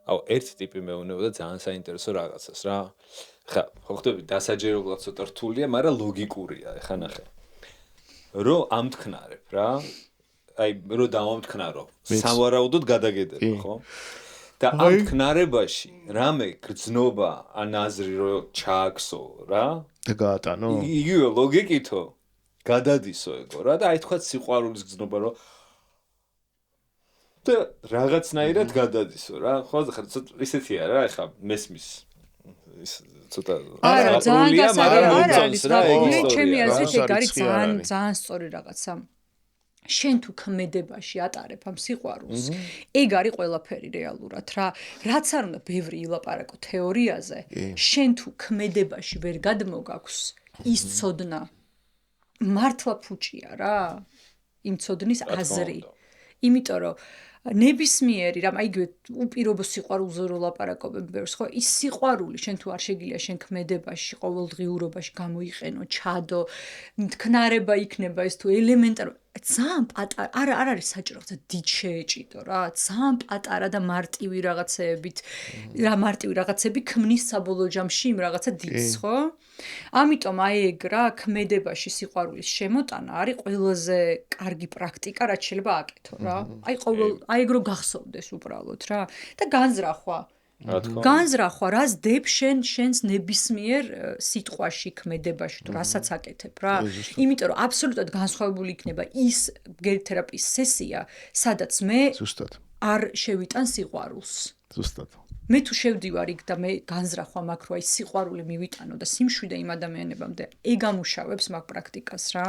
აუ ერთ ტიპი მეუბნება ძალიან საინტერესო რაღაცას რა. ხა, ხო ხტები დასაჯერებლად ცოტა რთულია, მაგრამ ლოგიკურია, ეხა ნახე. რო ამთქნარებ რა. აი, რო დავამთქნარო, სავარაუდოდ გადაგედება, ხო? და ამ თქნარებაში რამე გრძნობა ან აზრი რო ჩააქსო რა და გაატანო იგივე ლოგიკითო გადადისო ეგო რა და აი თქვა სიყვარულის გრძნობა რო და რაღაცნაირად გადადისო რა ხო ხა ისეთია რა ეხა მესმის ის ცოტა არა ძალიან მაგრამ რა ეგ ჩემი აზრით ეგ არის ძალიან სწორი რაღაცა შენ თუ ქმედებაში ატარებ ამ სიყვარულს, ეგ არის ყველაფერი რეალურად რა. რაც არ უნდა ბევრი ილაპარაკო თეორიაზე, შენ თუ ქმედებაში ვერ გადმოგაქვს ის ცოდნა. მართლა ფუჭია რა. იმ ცოდნის აზრი. იმიტომ რომ ნებისმიერი რამ აიგივე უპირობო სიყვარულზე რო ლაპარაკობენ ბევრს ხო ის სიყვარული შენ თუ არ შეგიძლია შენ ქმედებაში ყოველდღიურობაში გამოიყენო ჩადო თქნარება იქნება ეს თუ ელემენტარო ძალიან პატარა არ არის საჭირო ხა დიდ შეეჭიდო რა ძალიან პატარა და მარტივი რაღაცები ქმნის საბოლოო ჯამში იმ რაღაცა დიდს ხო ამიტომ აი ეგ რა ქმედებაში სიყვარულის შემოტანა არის ყველაზე კარგი პრაქტიკა რაც შეიძლება აკეთო რა აი ეგ რო გახსოვდეს უბრალოდ რა და განზრახვა რას დებ შენს ნებისმიერ სიტყვაში ქმედებაში თუ რასაც აკეთებ რა იმიტომ რომ აბსოლუტურად განსხვავებული იქნება ის გერითერაპიის სესია სადაც მე არ შევიტან სიყვარულს ზუსტად მე თუ შევდივარ იქ და მე განზრახვა მაქვს რომ აი სიყვარული მივიტანო და სიმშვიდე იმ ადამიანებამდე ეგ ამუშავებს მაგ პრაქტიკას რა